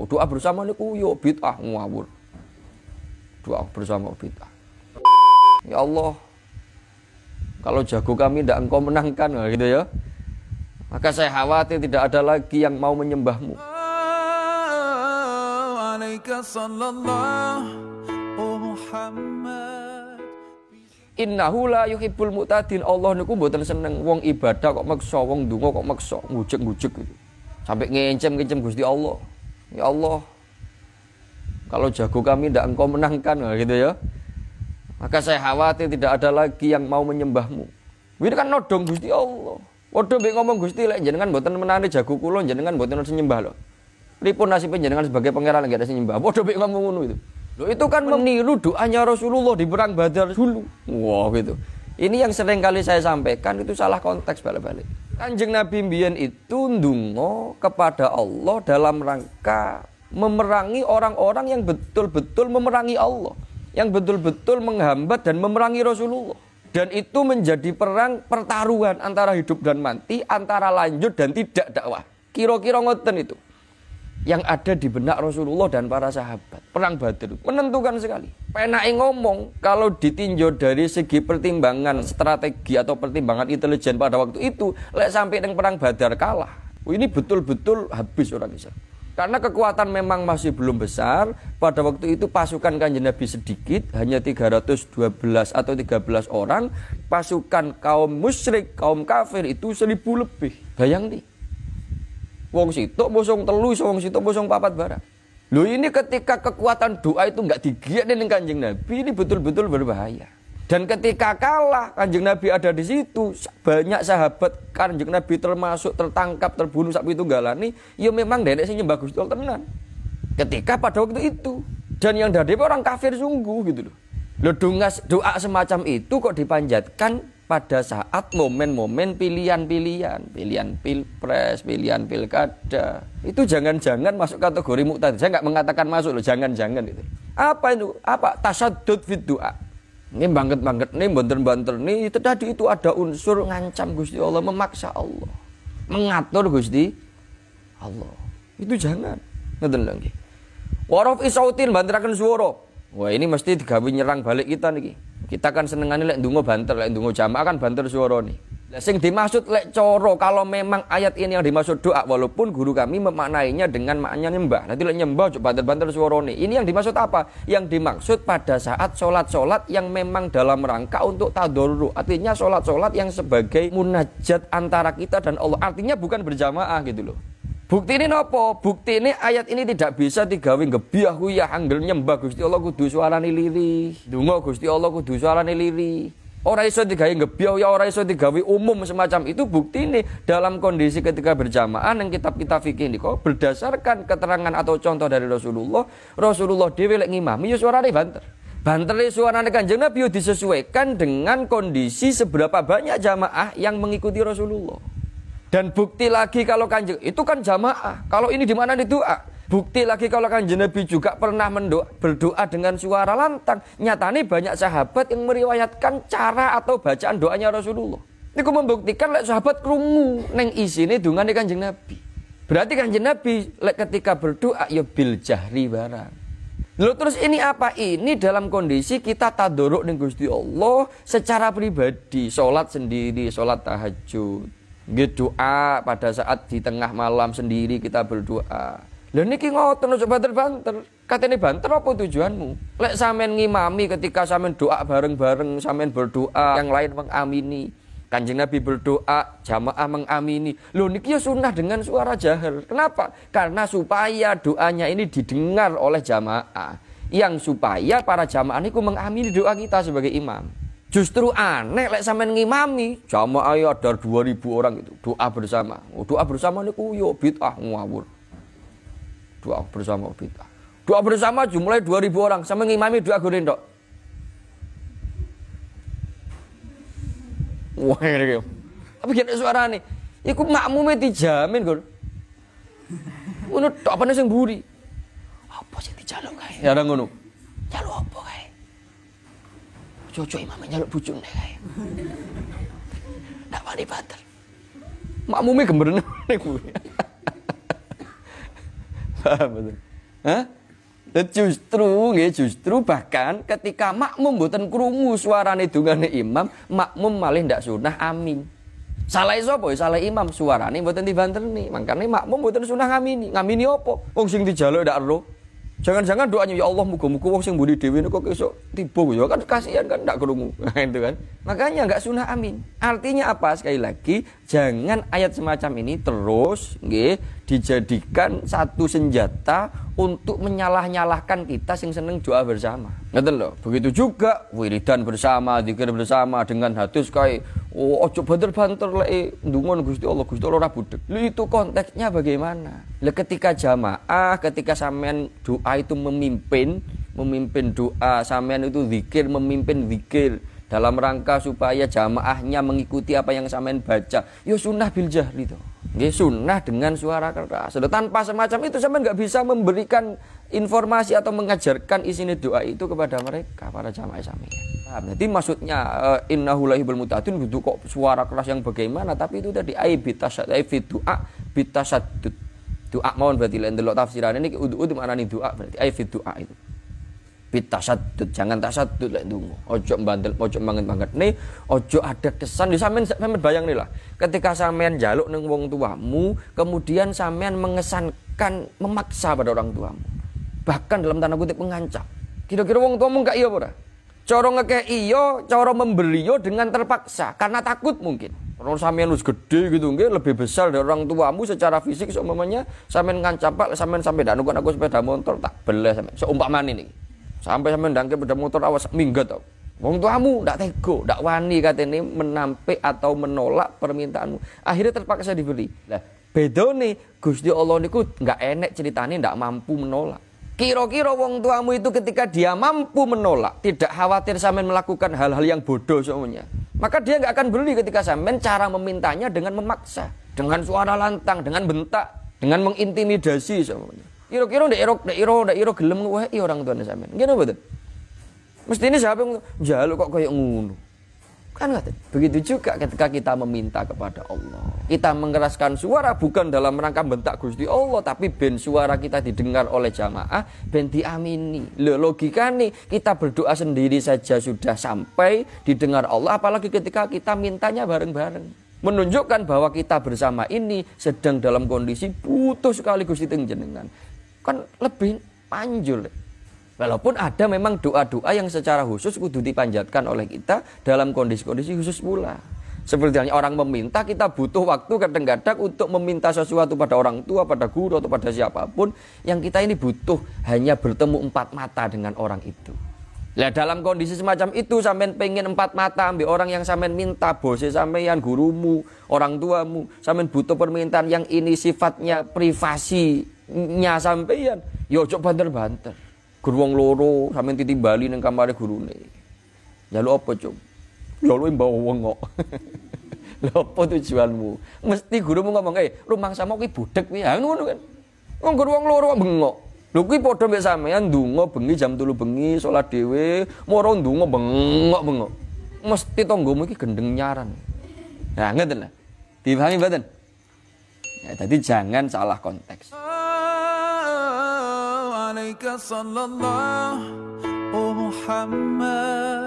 Doa bersama niku yo bid'ah ngawur. Doa bersama bid'ah. Ya Allah, kalau jago kami tidak engkau menangkan, gitu ya. Maka saya khawatir tidak ada lagi yang mau menyembahmu. Innahu la yuhibbul mu'tadin. Allah niku mboten seneng wong ibadah kok maksa, wong ndonga kok maksa, ngujek-ngujek gitu. Sampai ngencem-ngencem Gusti Allah. Ya Allah, kalau jago kami tidak engkau menangkan, gitu ya. Maka saya khawatir tidak ada lagi yang mau menyembahmu. Ini kan nodong Gusti Allah. Waduh mbek ngomong Gusti lek jenengan mboten menani jago kula, jenengan mboten usah nyembah lho. Pripun nasib jenengan sebagai pangeran enggak ada nyembah. Waduh mbek ngomong ngono itu. Loh itu kan meniru doanya Rasulullah di perang Badar dulu. Wah gitu. Ini yang sering kali saya sampaikan itu salah konteks balik-balik. Kanjeng Nabi mbiyen itu ndonga kepada Allah dalam rangka memerangi orang-orang yang betul-betul memerangi Allah, yang betul-betul menghambat dan memerangi Rasulullah. Dan itu menjadi perang pertaruhan antara hidup dan mati, antara lanjut dan tidak dakwah. Kira-kira ngoten itu yang ada di benak Rasulullah dan para sahabat. Perang Badar menentukan sekali. Penake ngomong kalau ditinjau dari segi pertimbangan strategi atau pertimbangan intelijen pada waktu itu, lek sampai dengan perang Badar kalah, ini betul-betul habis orang Islam. Karena kekuatan memang masih belum besar. Pada waktu itu pasukan Kanjeng Nabi sedikit, hanya 312 atau 13 orang. Pasukan kaum musyrik, kaum kafir itu 1000 lebih. Bayang nih. Wong sitok bosong telu, wong sitok bosong papat barang. Loh ini ketika kekuatan doa itu enggak digiatkan dengan Kanjeng Nabi, ini betul-betul berbahaya. Dan ketika kalah, Kanjeng Nabi ada di situ, banyak sahabat Kanjeng Nabi termasuk tertangkap, terbunuh sak pitunggalane, ya memang dene sing nyembah Gusti Allah tenan. Ketika pada waktu itu, dan yang dadi orang kafir sungguh gitu loh. Loh doa semacam itu kok dipanjatkan pada saat momen-momen pilihan-pilihan, pilihan pilpres, pilihan pilkada. Itu jangan-jangan masuk kategori mu'tadid. Saya nggak mengatakan masuk loh, jangan-jangan itu. Apa itu? Apa? Tasaddud fid doa. Ini banget-banget nih, banter-banter nih, itu tadi itu ada unsur ngancam Gusti Allah, memaksa Allah, mengatur Gusti Allah. Itu jangan. Ngoten lho nggih. Waraf isautin banteraken swara. Wah, ini mesti digawe nyerang balik kita niki. Kita kan senengane lek ndonga banter, lek ndonga jamaah kan banter swara nih. Lah sing dimaksud lek coro, kalau memang ayat ini yang dimaksud doa, walaupun guru kami memaknainya dengan maknanya nyembah. Nanti lek nyembah coba banter-banter suarane. Ini yang dimaksud apa? Yang dimaksud pada saat sholat-sholat yang memang dalam rangka untuk tadarrur. Artinya sholat-sholat yang sebagai munajat antara kita dan Allah. Artinya bukan berjamaah gitu loh. Bukti ini apa? Bukti ini ayat ini tidak bisa digawe ngebiah ya anggel nyembah Gusti Allah kudu suarane lirih. Donga Gusti Allah kudu suarane lirih. Ora iso digawe ngebiah ya ora iso digawe umum semacam itu. Bukti ini dalam kondisi ketika berjamaah yang kitab-kitab fikih niku berdasarkan keterangan atau contoh dari Rasulullah. Rasulullah dhewe lek ngimami ya suarane banter. Bantere suarane Kanjeng Nabi disesuaikan dengan kondisi seberapa banyak jamaah yang mengikuti Rasulullah. Dan bukti lagi kalau Kanjeng itu kan jamaah. Kalau ini di mana di doa? Bukti lagi kalau Kanjeng Nabi juga pernah berdoa dengan suara lantang. Nyatane banyak sahabat yang meriwayatkan cara atau bacaan doanya Rasulullah. Niku membuktikan lek sahabat krungu neng isine dongane Kanjeng Nabi. Berarti Kanjeng Nabi lek ketika berdoa ya bil jahri barang. Lalu terus ini apa? Ini dalam kondisi kita tadarruk ning Gusti Allah secara pribadi, salat sendiri, salat tahajud. Doa pada saat di tengah malam sendiri kita berdoa. Lah niki ngoten aja banter-banter. Katene banter apa tujuanmu? Lek sampean ngimami ketika sampean doa bareng-bareng, sampean berdoa, yang lain mengamini. Kanjeng Nabi berdoa, jamaah mengamini. Loh niki ya sunnah dengan suara jahar. Kenapa? Karena supaya doanya ini didengar oleh jamaah. Yang supaya para jamaah niku mengamini doa kita sebagai imam. Justru aneh lek sampean ngimami jamaah ada 2000 orang itu doa bersama. Doa bersama niku yo bid'ah ngawur. Doa bersama bid'ah. Doa bersama jumlahnya 2000 orang, sampean ngimami doa gore ndok. Wah iki. Apa gene suarane? Iku makmume dijamin, Gur. Ngono tok apane sing mburi? Apa sing dijaluk kae? Ya ora ngono. Jaluk apa kae? Cocok imamnya nyaluk bujune kae. Ndak wani banter. Makmume gembrene niku. Paham betul? Hah? Justru bahkan ketika makmum mboten krungu suarane dungane imam, makmum malih ndak sunah amin. Salah sapa? Salah imam, suarane mboten dibanterni. Makane makmum mboten sunah ngamini. Ngamini apa? Wong sing dijaluk ndak ero. Jangan-jangan doanya ya Allah muga-muga wong sing mburi dhewe kok esuk tiba ya kan kasihan kan ndak krungu. Itu kan. Makanya enggak sunah amin. Artinya apa? Sekali lagi, jangan ayat semacam ini terus nggih dijadikan satu senjata untuk menyalah-nyalahkan kita sing seneng doa bersama. Ngoten lho. Begitu juga wiridan bersama, zikir bersama dengan hadis kae ojo banter-banter lek ndonga Gusti Allah ora budek. Lho itu konteksnya bagaimana? Lah ketika jamaah, ketika sampean doa itu memimpin doa, sampean itu zikir memimpin zikir dalam rangka supaya jamaahnya mengikuti apa yang sampean baca. Yo sunnah bil jahri to. Nggih sunnah dengan suara keras. Tanpa semacam itu sampean enggak bisa memberikan informasi atau mengajarkan isinya doa itu kepada mereka para jamaah sampean. Nah, jadi maksudnya innahu lahibul mutadin itu kok suara keras yang bagaimana, tapi itu tadi doa bitasaddud. Doa mawon berarti lain delok tafsiran ini udud maknane doa berarti doa itu. Bitasaddud, jangan tasaddud lek ndonga. Ojo mbandel, ojo banget nih, ojo ada kesan di sampean bayang nih lah. Ketika sampean njaluk ning wong tuamu, kemudian sampean mengesankan memaksa pada orang tuamu. Bahkan dalam tanda kutip mengancam. Kira-kira wong tuamu enggak iya apa ora? Cara ngekek iyo, cara memberi yo dengan terpaksa karena takut mungkin. Kalau sampean wis gede gitu nggih, lebih besar dari orang tuamu secara fisik seumpamanya sampean ngancam Pak, sampean sampai ndak nukun aku sepeda motor tak belah sampean. Seumpamane nih. Sampai sampean ndangke sepeda motor awas minggat to. Wong tuamu ndak tego, ndak wani katene menampik atau menolak permintaanmu. Akhirnya terpaksa diberi. Lah, bedone Gusti Allah niku enggak enek ceritane ndak mampu menolak. Kira-kira wong tuamu itu ketika dia mampu menolak, tidak khawatir sampean melakukan hal-hal yang bodoh semuanya, maka dia nggak akan beli ketika sampean cara memintanya dengan memaksa, dengan suara lantang, dengan bentak, dengan mengintimidasi semuanya. Kira-kira ndak iro gelem ngwehi orang tuane sampean. Ngene mboten? Mestine siapa yang njaluk kok koyo ngono. Kan nggak? Begitu juga ketika kita meminta kepada Allah. Kita mengeraskan suara bukan dalam rangka bentak Gusti Allah, tapi ben suara kita didengar oleh jamaah, ben diamini. Logika nih, kita berdoa sendiri saja sudah sampai didengar Allah, apalagi ketika kita mintanya bareng-bareng. Menunjukkan bahwa kita bersama ini sedang dalam kondisi butuh sekali Gusti jenengan. Kan lebih manjur. Walaupun ada memang doa-doa yang secara khusus kudu dipanjatkan oleh kita dalam kondisi-kondisi khusus pula. Seperti halnya orang meminta, kita butuh waktu kadang-kadang untuk meminta sesuatu pada orang tua, pada guru, atau pada siapapun. Yang kita ini butuh hanya bertemu 4 mata dengan orang itu. Nah, dalam kondisi semacam itu, sampean pengen 4 mata ambil orang yang sampean minta, bose sampean, gurumu, orang tuamu. Sampean butuh permintaan yang ini sifatnya privasinya sampean. Yo coba banter-banter. Guru wong loro sampean titimbali ning kamare gurune. Njaluk apa, Cung? Njaluk mbawa wong kok. Lha apa tujuanmu? Mesti gurumu ngomong, rumangsamu kuwi budhek kuwi." Ha ngono kan. Wong guru wong loro bengok. Lho kuwi padha mek sampean ndonga bengi jam 3 bengi salat dhewe, moro ndonga bengok-bengok. Mesti tanggamu iki gendeng nyaran. Nah, ngeten lah. Dipahami mboten? Ya, jadi jangan salah konteks. عليك صلى الله Muhammad